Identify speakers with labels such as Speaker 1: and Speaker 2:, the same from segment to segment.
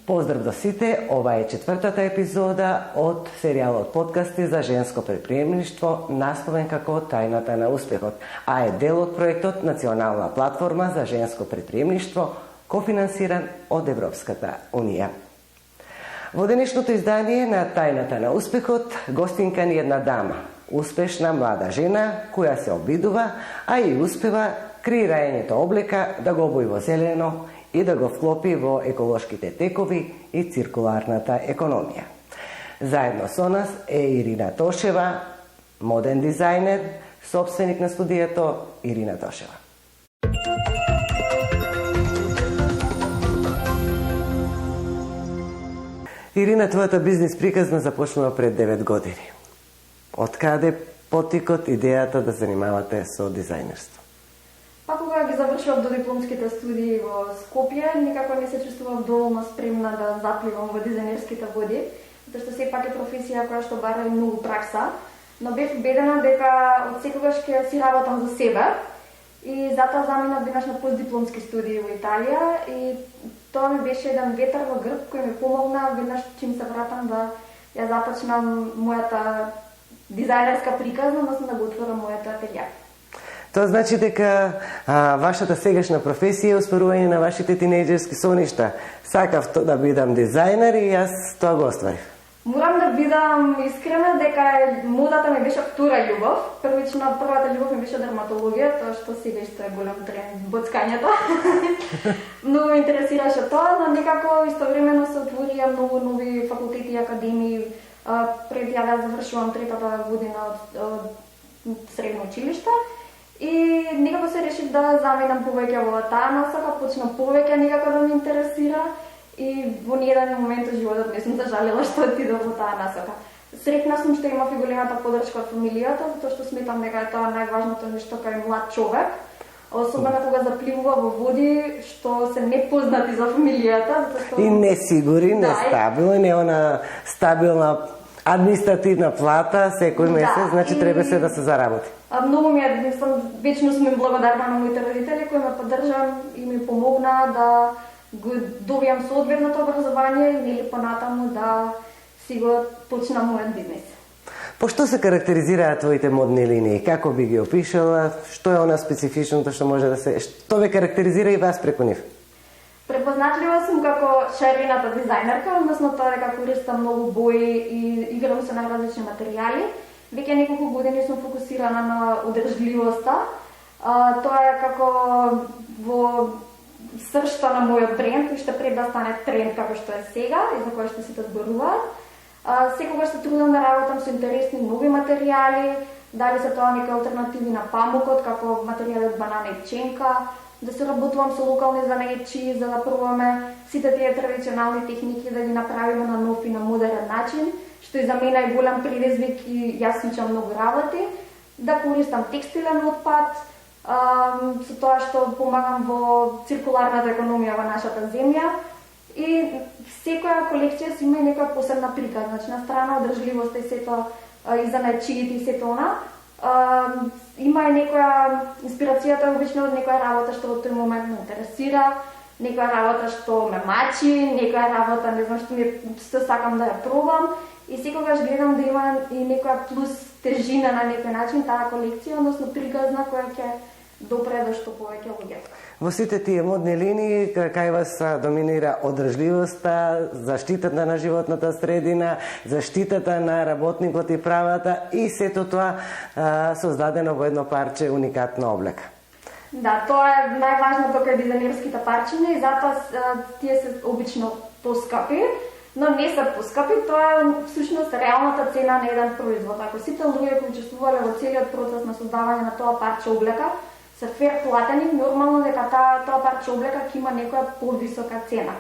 Speaker 1: Поздрав до сите, ова е четвртата епизода од серијалот подкасти за женско предприемништво, насловен како Тајната на успехот, а е дел од проектот Национална платформа за женско предприемништво, кофинансиран од Европската Унија. Во денешното издание на Тајната на успехот, гостинка ни една дама, успешна млада жена која се обидува, а и успева креирањето облека да го обои во зелено и да го вклопи во еколошките текови и циркуларната економија. Заедно со нас е Ирина Тошева, моден дизајнер, собственик на студијето Ирина Тошева. Ирина, твојата бизнис приказна започнува пред 9 години. Од каде потикот, идејата да занимавате со дизајнерство?
Speaker 2: Па кога ги завршував додипломските студии во Скопје, никако не се чувствував доволно спремна да запливам во дизајнерските води, затоа што сепак е професија која што бара и многу пракса, но бев убедена дека од секогаш ќе си работам за себе и затоа заминав веднаш на постдипломски студии во Италија и тоа ми беше еден ветер во грб кој ми помогна веднаш чим се вратам да ја започнам мојата дизајнерска приказна, односно да го отворам мојот ателје.
Speaker 1: Тоа значи дека вашата сегашна професија е успорување на вашите тинејџерски соништа. Сакав да бидам дизајнер и јас тоа го остварив.
Speaker 2: Морам да бидам искрена дека модата ми беше втора љубов. Првата љубов ми беше дерматологија, тоа што сега исто е голем тренд, боцкањето. Многу ме интересираше тоа, но некако истовремено се отворија многу нови факултети и академии. Пред ја да завршувам третата година од средно училиште. И некако се решив да заминам повеќе во таа насока, почнам повеќе некако да ме интересира и во ниеден момент од животот не сум зажалела што отидов во таа насока. Среќна сум што имав и големата поддршка од фамилијата, затоа што сметам дека е тоа најважното нешто кај млад човек, особено кога запливува во води што се непознати за фамилијата, затоа што
Speaker 1: и несигурни, нестабилни, не она стабилна административна плата секој месец, значи треба се да се заработи.
Speaker 2: Многу ми е, вечно сум им благодарна на моите родители кои ме поддржан и ми помогна да го добијам соодветното образование и нели понатаму да си го почнам мојот бизнес.
Speaker 1: По што се карактеризираат твоите модни линии? Како би ги опишала? Што е она специфичното што може да се... Што ве карактеризира и вас преку нив?
Speaker 2: Препознатлива сум како шарената дизајнерка, односно тоа дека користам многу бои и играм со најразлични материјали. Веќе неколку години сум фокусирана на одржливоста. Тоа е како во сршта на мојот бренд, уште пред да стане тренд како што е сега и за кој што сите зборуваат. Секогаш се трудам да работам со интересни нови материјали, дали се тоа некои алтернативи на памукот, како материјали од банана и пченка, да се работувам со локални занајчи, за да пробаме сите тие традиционални техники да ги направиме на нов и на модерен начин, што и за мене е голем предизвик и јас свичам многу работи, да користам текстилен отпад, со тоа што помагам во циркуларната економија во нашата земја и секоја колекција си има и некоја посебна приказна, значи на страна одржливоста и сето и занајчиите и сето она, има и некоја инспирацијата обично од некоја работа што во тој момент ме интересира, некоја работа што ме мачи, некоја работа не знам што сакам да ја пробам и секогаш гледам да има и некоја плюс тежина на некој начин таа колекција, односно приказна која ќе допре до што повеќе луѓе.
Speaker 1: Во сите тие модни линии кај вас доминира одржливоста, заштитата на животната средина, заштитата на работникот и правата и сето тоа создадено во едно парче уникатна облека.
Speaker 2: Да, тоа е најважното кај дизајнерските парчиња и затоа тие се обично поскапи, но не се поскапи, тоа е всушност реалната цена на еден производ. Ако сите луѓе кои учествувале во целиот процес на создавање на тоа парче облека се фер платени, нормално дека тоа парче облека ќе има некоја повисока цена.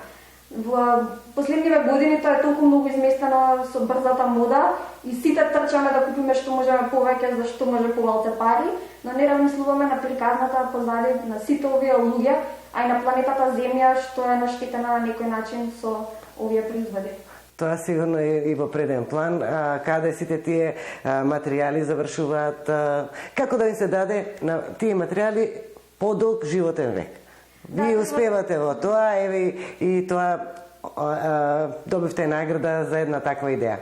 Speaker 2: Во последниве години тоа е толку многу изместено со брзата мода и сите трчаме да купиме што можеме повеќе за што може помалку пари, но не размислуваме на приказната позади на сите овие луѓе, а и на планетата Земја што е наштетена на некој начин со овие производи.
Speaker 1: Тоа сигурно е и во преден план, каде сите тие материјали завршуваат, како да ви се даде на тие материјали подолг животен век. Вие успевате во тоа, еве и тоа добивте награда за една таква идеја.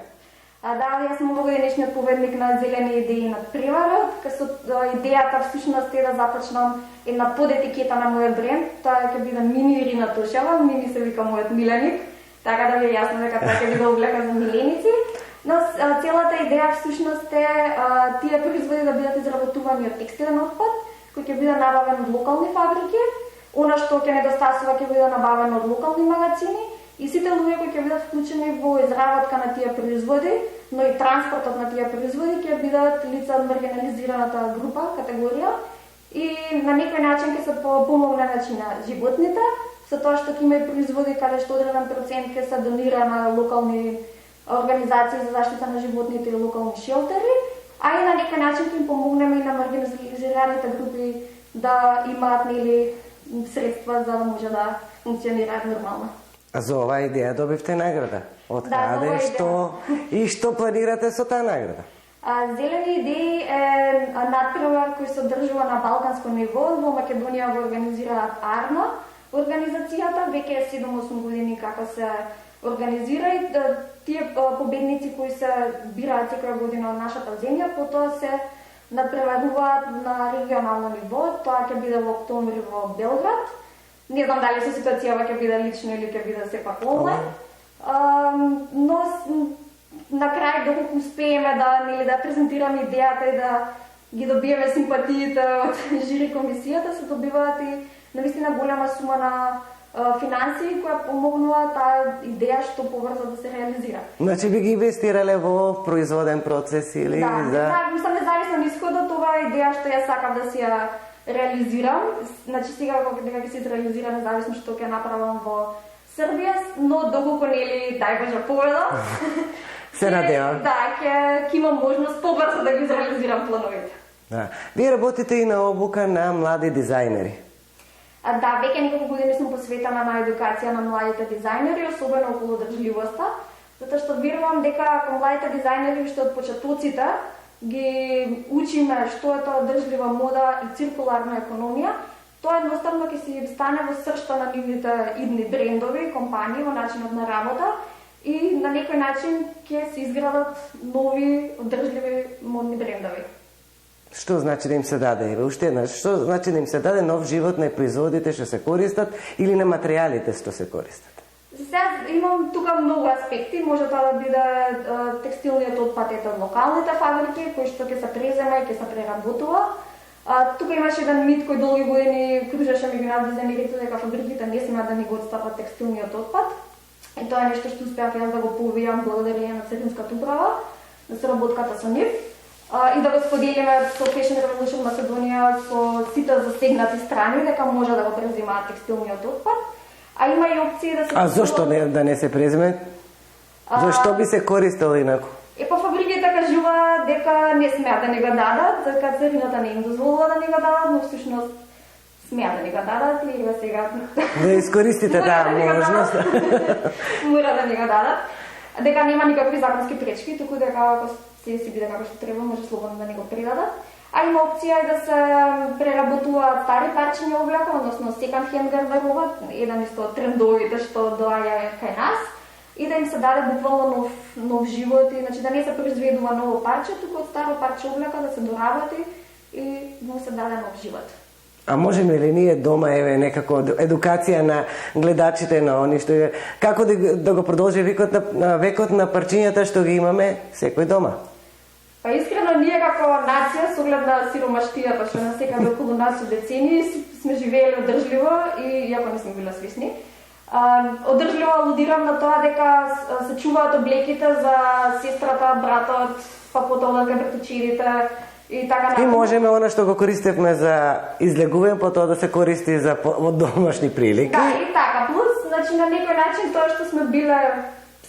Speaker 2: Да, јас сум овогодишниот победник на Зелени идеи над преварот, као идејата всушност е да започнам една подетикета на мојот бренд. Тоа ќе биде мини Ирина Тошева, мини се вика мојот миленик, така да ви е јасно дека тоа ќе биде облека за миленици. Но целата идеја всушност е тие производи да бидат изработувани од текстилен отпад, кој ќе биде набавен од локални фабрики, она што ќе недостасува ќе биде набавено од локални магазини и сите луѓе кои ќе бидат вклучени во изработка на тие производи, но и транспортот на тие производи ќе бидат лица од маргинализираната група, категорија, и на некој начин ќе се помогне на животните, со тоа што ќе има и производи каде што одреден процент ќе се донира на локални организации за заштита на животните и локални шелтери, а и на некој начин ќе им помогнеме и на маргинализираните групи да имаат средства за да може да функционираат нормално.
Speaker 1: А за оваа идеја добивте награда? Од каде, што планирате со таа награда?
Speaker 2: Зелени идеи е надпревар кој се одржува на балканско ниво. Во Македонија го организираат АРНА организацијата, веќе е 7-8 години како се организира и тие победници кои се бираат секоја година од нашата земја, потоа се надпреваруваат на регионално ниво. Тоа ќе биде во октомври во Белград. Не знам дали се ситуацијава ќе биде лично или ќе биде сепак онлайн. Но на крај доколку успееме да презентираме идејата и да ги добиеме симпатиите од жири комисијата, се добиваат и навистина голема сума на финансии која помогнува таа идеја што побрзо да се реализира.
Speaker 1: Значи би ги инвестирале во производен процес или
Speaker 2: мислам независно исходот, ова е идеја што ја сакам да си ја реализирам. Значи сега дека ќе се реализира независно што ќе направам во Србија, но доколку нели дај Боже победа.
Speaker 1: Се надевам.
Speaker 2: Да, ќе имам можност побрзо да ги реализирам плановите.
Speaker 1: Да. Вие работите и на обука на млади дизајнери.
Speaker 2: Да, веќе неколку години сум посветена на едукација на младите дизајнери, особено околу одржливоста, затоа што верувам дека ако младите дизајнери уште од почетоците ги учиме што е тоа одржлива мода и циркуларна економија, тоа едноставно ќе си стане во сршта на нивните идни брендови, компании, во начинот на работа и на некој начин ќе се изградат нови одржливи модни брендови.
Speaker 1: Што значи да им се даде? Уште еднаш, што значи да им се даде нов живот на производите што се користат или на материјалите што се користат?
Speaker 2: Сега имам тука многу аспекти, може тоа да биде текстилниот отпад од локалните фабрики кои што ќе се презема и ќе се преработува. Тука имаше еден мит кој долги години кружеше меѓу нас дизајнерите дека фабриките не смеат да ни го отстапат текстилниот отпад. И тоа е нешто што успеав јас да го повијам благодарение на Царинската управа, на соработката со нив. И да го споделиме со Fashion Revolution Македонија со сите засегнати страни дека може да го преземаат текстилниот отпад. А има и опции да се...
Speaker 1: А зошто да не се преземе? Зошто би се користел инаку?
Speaker 2: Па фабриките кажуваат дека не смеат да ни го дадат, дека царината не им дозволува да ни го дадат, но всушност смеат да ни го дадат и сега...
Speaker 1: Да искористите таа можност.
Speaker 2: Мора да ни го дадат. Дека нема никакви законски пречки, туку дека ако се си биде како што треба, може слободно да ни го предадат. А има опција и да се преработуваат стари парчиња облека, односно second hand гардероба, еден исто од трендовите што доаѓа кај нас, и да им се даде буквално нов живот, и значи да не се произведува ново парче, туку од старо парче облека да се доработи и да се даде нов живот.
Speaker 1: А можеме ли ние дома, еве, некако едукација на гледачите на они што е, како да го продолжи векот на парчињата што ги имаме секој дома?
Speaker 2: Па искрено ние како нација со оглед на сиромаштијата што насекаде околу нас со децении сме живееле одржливо и иако не сме биле свесни. Одржливо алудирам на тоа дека се чуваат облеките за сестрата, братот, па потоа братичерите и така натаму.
Speaker 1: И можеме она што го користевме за излегување, потоа да се користи за домашни прилики.
Speaker 2: Да, и така. Плюс, значи на некој начин тоа што сме биле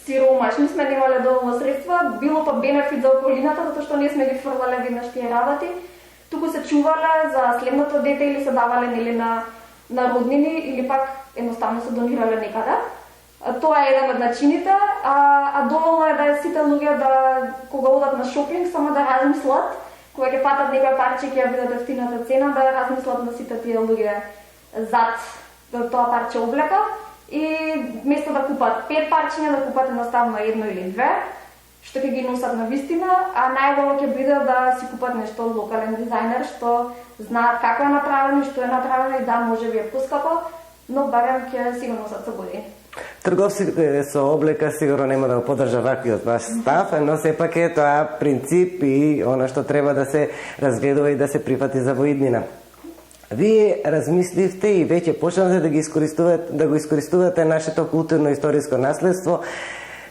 Speaker 2: сиромашни, сме немале доволно средства, било па бенефит за околината, затоа што не сме ги фрлале веднаш тие работи, туку се чувале за следното дете или се давале нели на роднини или пак едноставно се донирале некаде. Тоа е еден од начините, а доволно е да сите луѓе да кога одат на шопинг само да размислат, кога ќе фатат некој парче ќе ја видат ефтината цена, да размислат на сите тие луѓе зад тоа парче облека и вместо да купат 5 парчиња, да купат едноставно едно или две, што ќе ги носат на вистина, а најголо ќе биде да си купат нешто од локален дизајнер, што знаат како е направено и што е направено и да може би е поскапо, но барем ќе си го носат со години.
Speaker 1: Трговците со облека сигурно нема да го поддржа ваквиот ваш став, но сепак е тоа принцип и она што треба да се разгледува и да се прифати за во иднина. Вие размисливте и веќе почнавте да го искористувате нашето културно-историско наследство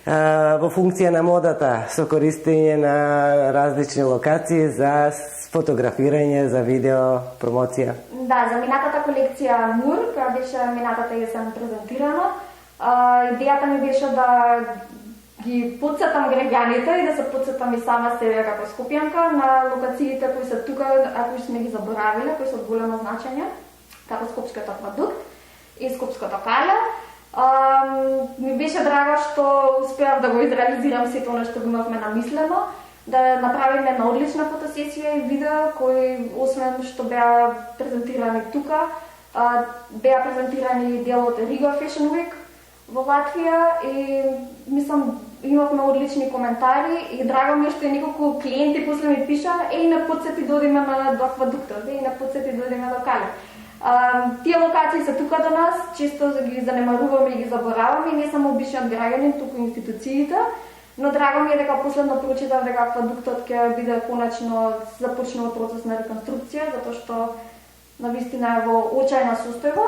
Speaker 1: во функција на модата, со користење на различни локации за фотографирање, за видео, промоција.
Speaker 2: Да, за минатата колекција Мур, која беше минатата есен презентирана, идејата ми беше да ги подсетам граѓаните и да се подсетам и сама себе како скопјанка на локациите кои се тука, а кои сме ги заборавиле, кои се од големо значење, како Скопскиот аквадукт и Скопското кале. Ми беше драго што успеав да го изреализирам сето она што го имавме намислено, да направиме една одлична фотосесија и видео кои, освен што беа презентирани тука, беа презентирани дел од Riga Fashion Week во Латвија и мислам имавме одлични коментари и драго ми е што неколку клиенти после ми пиша не подсети да одиме на до аквадуктот, не подсети да одиме до Кале. Тие локации се тука до нас, често ги занемаруваме и ги забораваме и не само обичниот граѓанин, туку институциите, но драго ми е дека последно прочитав дека аквадуктот ќе биде конечно започнува процес на реконструкција, затоа што навистина е во очајна состојба.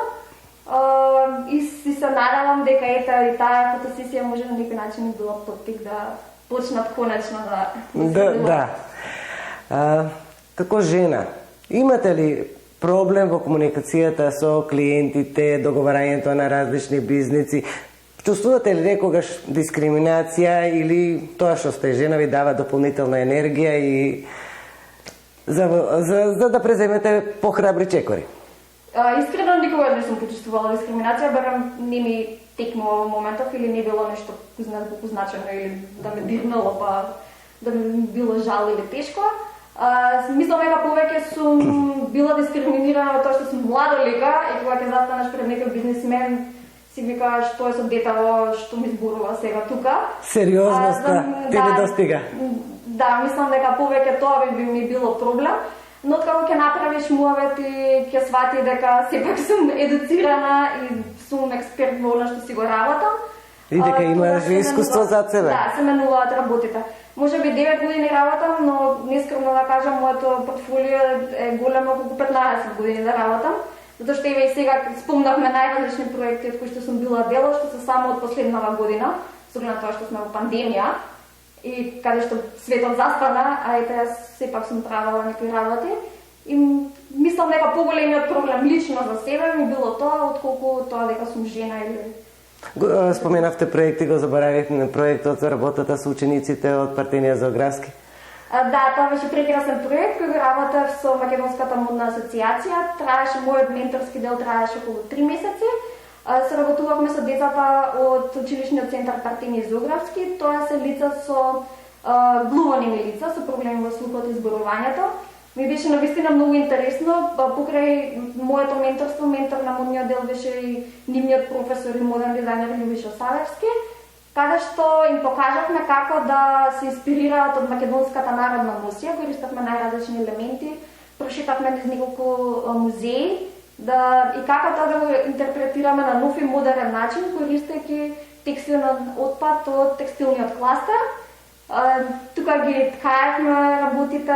Speaker 2: И си се надевам дека и таа фотосесија може на некој начин била поттик да почнат конечно
Speaker 1: да. Како жена, имате ли проблем во комуникацијата со клиентите, договарањето на различни бизници? Чувствувате ли некогаш дискриминација или тоа што сте жена ви дава дополнителна енергија и за да преземете похрабри чекори?
Speaker 2: Искрено никогаш не сум почувствувала дискриминација, барем не ми текнува во моментов или не било нешто позначено или да ме дирнало, па да ми било жал или тешко. Мислам дека повеќе сум била дискриминирана во тоа што сум млада лика и кога ќе застанеш пред некој бизнисмен си вика што е со детало што ми зборува сега тука.
Speaker 1: Сериозноста ти не достига.
Speaker 2: Да, мислам дека повеќе тоа би ми било проблем. Но како ќе направиш муавет и ќе свати дека сепак сум едуцирана и сум експерт во она што си го работам.
Speaker 1: И дека имаш искуство зад себе.
Speaker 2: Да, се менуваат работите. Може би 9 години работам, но нескромно да кажам, моето портфолио е големо колку 15 години да работам. Затоа што и сега спомнавме најразлични проекти од кои што сум била дел, што се само од последнава година, со оглед на тоа што сме во пандемија и каде што светот застана, а ете јас сепак сум правила некои работи. И мислам дека поголемиот проблем лично за себе ми било тоа, отколку тоа дека сум жена или...
Speaker 1: Споменавте проекти, го заборавив на проектот за работата со учениците од Партенија Зоографски.
Speaker 2: Да, тоа беше прекрасен проект кој го работев со Македонската модна асоциација. Траеше мојот менторски дел траеше околу 3 месеци. Соработувавме со децата од училишниот центар Партенија Зоографски. Тоа се лица со глувонеми лица, со проблеми во слухот и зборувањето. Ми беше навистина многу интересно, покрај моето менторство, ментор на модниот дел беше и нивниот професор и моден дизајнер Љубиша Савевски, каде што им покажавме како да се инспирираат од македонската народна носија, користевме најразлични елементи, прошетавме низ неколку музеи, и како тоа да го интерпретираме на нов и модерен начин, користејќи текстилен отпад од текстилниот кластер. Тука ги ткаевме работите,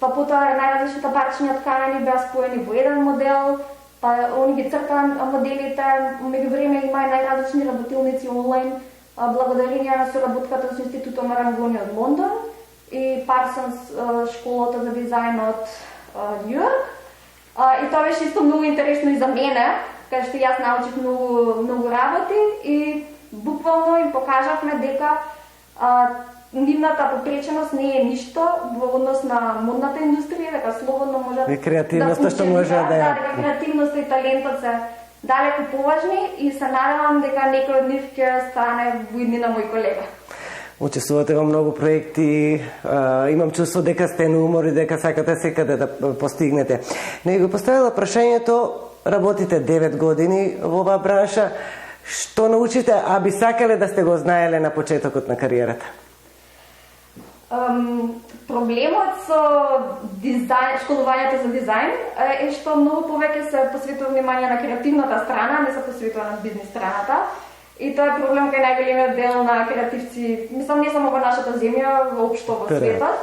Speaker 2: па потоа најразличните парчиња ткани беа споени во еден модел, па они ги цртаа моделите, меѓувреме има и најразлични работилници онлайн, благодарение на соработката со Институтот Марангони од Лондон и Parsons школата за дизајн од Њујорк. И тоа беше исто многу интересно и за мене, каде што јас научив многу работи и буквално им покажавме дека нивната попреченост не е ништо во однос на модната индустрија, дека слободно можат
Speaker 1: и креативноста што може да ја.
Speaker 2: Дека креативноста и талентот се далеку поважни и се надевам дека некој од нив ќе стане во иднина мој колега.
Speaker 1: Учествувате во многу проекти, имам чувство дека сте на умор и дека сакате секаде да постигнете. Не го поставила прашањето, работите 9 години во оваа бранша, Што научите, а би сакале да сте го знаеле на почетокот на кариерата?
Speaker 2: Проблемот со школувањето за дизајн е што многу повеќе се посветува внимание на креативната страна, не се посветува на бизнес страната. И тоа е проблем кај најголемиот дел на креативци, мислам не само во нашата земја, воопшто во светот.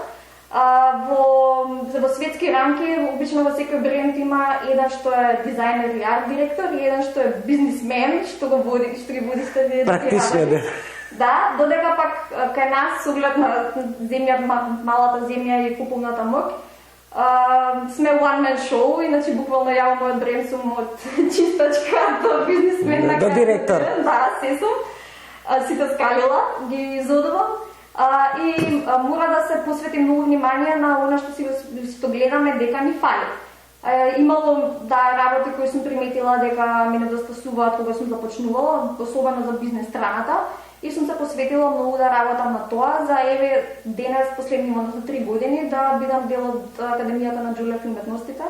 Speaker 2: Во светски рамки, обично во секој бренд има еден што е дизајнер и арт директор и еден што е бизнисмен, што ги води
Speaker 1: практичниот.
Speaker 2: Да, додека пак кај нас, со оглед на земја, малата земја и куповната моќ, сме one man show, иначе буквално ја мојот бренд сум од чистачка до бизнисмен на
Speaker 1: до директор.
Speaker 2: Да, се сум. Сите скалила, ги изодувам. И мора да се посвети многу внимание на она што гледаме дека ни фали. Имало работи кои сум приметила дека ми недостасуваат кога сум започнувала, особено за бизнес страната, и сум се посветила многу да работам на тоа, за денес, последни 3 години, да бидам дел од Академијата на Джулиев уметностите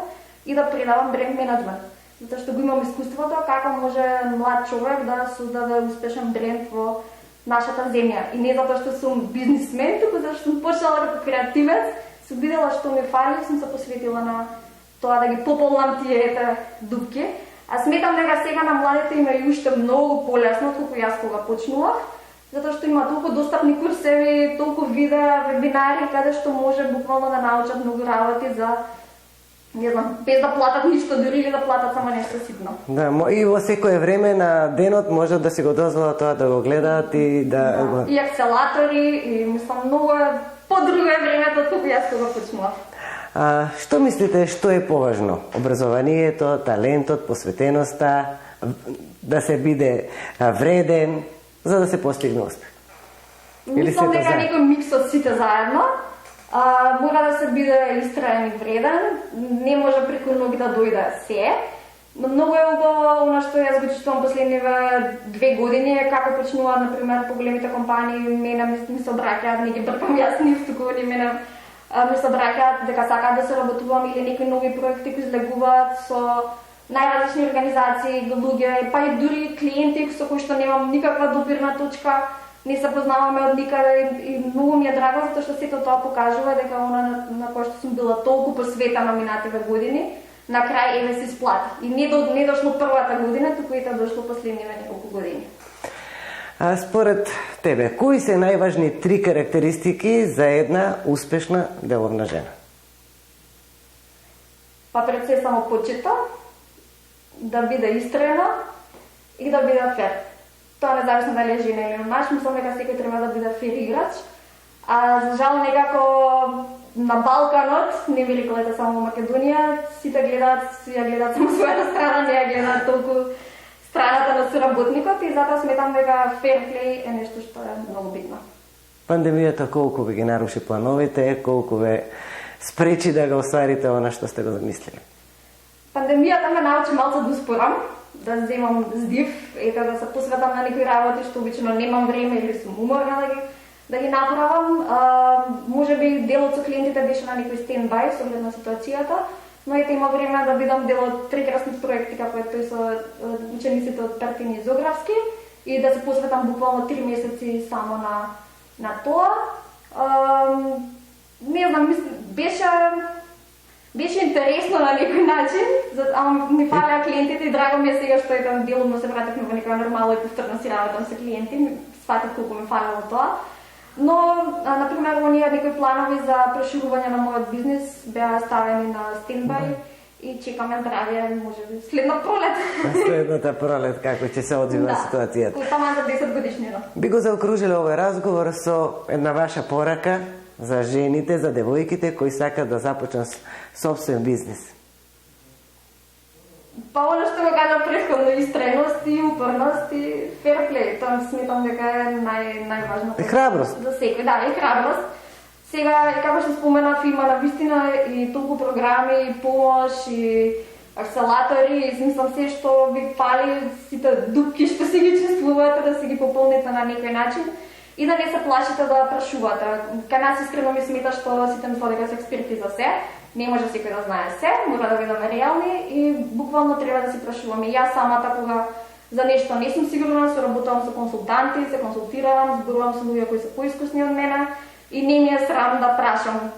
Speaker 2: и да предавам бренд менеджмент. Затоа што го имам искуството како може млад човек да создаде успешен бренд во нашата земја. И не затоа што сум бизнисмен, туку затоа што сум почнала како креативец, сум видела што ми фали и сум се посветила на тоа да ги пополнам тие дупки. А сметам дека сега на младите има и уште многу полесно колку јас кога почнував, затоа што има толку достапни курсеви, толку видеа, вебинари, каде што може буквално да научат многу работи за, не знам, без да платат ништо, дури или да платат само нешто ситно.
Speaker 1: Да, и во секое време на денот може да си го дозволат тоа да го гледаат и да...
Speaker 2: И акселатори, и мислам, многу по-друго е времето колку јас кога почнував.
Speaker 1: Што мислите, што е поважно? Образованието, талентот, посветеноста, да се биде вреден, за да се постигне успех?
Speaker 2: Мислам дека некој микс од сите заедно. Мора да се биде истраен и вреден, не може преку ноги да дојде се. Но многу е убаво она што јас го чувствувам последниве 2 години, како почнуваат, например, по-големите компании, мене ми се обраќаат, не ги бркам јас нив, туку они мене ми се обраќаат дека сакаат да се работувам или некои нови проекти кои излегуваат со најразлични организации, луѓе, па и дури клиенти со кои што немам никаква допирна точка, не се познаваме од никаде и многу ми е драго затоа што сето тоа покажува дека она на кој што сум била толку посветена минативе години, на крај се исплати. И не дошло првата година, туку и тоа дошло последниве неколку години.
Speaker 1: Според тебе, кои се најважни 3 карактеристики за една успешна деловна жена?
Speaker 2: Па пред се само почита, да биде истрена и да биде фер. Тоа независно дали е жена или маж, мислам дека секој треба да биде фер играч. За жал некако на Балканот, не ви реколете само во Македонија, сите ја гледаат само својата страна, не ја гледаат толку страната на соработникот и затоа сметам дека fair play е нешто што е многу битно.
Speaker 1: Пандемијата колку ви ги наруши плановите, колку ве спречи да го остварите она што сте го замислили?
Speaker 2: Пандемијата ме научи малку да успорам, да земам здив, да се посветам на некои работи што обично немам време или сум уморна да ги направам. Може би делот со клиентите беше на некој стендбај со оглед на ситуацијата, но ете има време да бидам дел од прекрасни проекти како е тој со учениците од Пертин и Зографски и да се посветам буквално 3 месеци само на тоа. Не знам, беше интересно на некој начин, ама ми фалеа клиентите и драго ми е сега што еден делумно се вративме во некоја нормално и повторно си работам со клиенти, сфатив колку ми фалело тоа. Но, например, оние некои планови за проширување на мојот бизнес беа ставени на стендбај и чекаме здравје, може би, следна пролет.
Speaker 1: Следната пролет, како ќе се одвива ситуацијата.
Speaker 2: Да, тама за 10 годишнина.
Speaker 1: Би го заокружили овој разговор со една ваша порака за жените, за девојките кои сакаат да започнат собствен бизнес.
Speaker 2: Па оно што го кажа претходно, истреност и упорност и fair play, тоа сметам дека е најважното.
Speaker 1: И храброст.
Speaker 2: За секој, да, и храброст. Сега, како што споменав, има навистина и толку програми, и помош, и акселатори, и смислам се што ви фали, сите дупки што си ги чувствувате, да си ги пополните на некој начин и да не се плашите да прашувате. Кај нас искрено ми смета што сите мислат дека се експерти за се. Не може секој да знае се, мора да бидеме реални и буквално треба да си прашуваме. Јас самата кога за нешто не сум сигурна, соработувам со консултанти, се консултирам, зборувам со луѓе кои се поискусни од мене и не ми е срам да прашам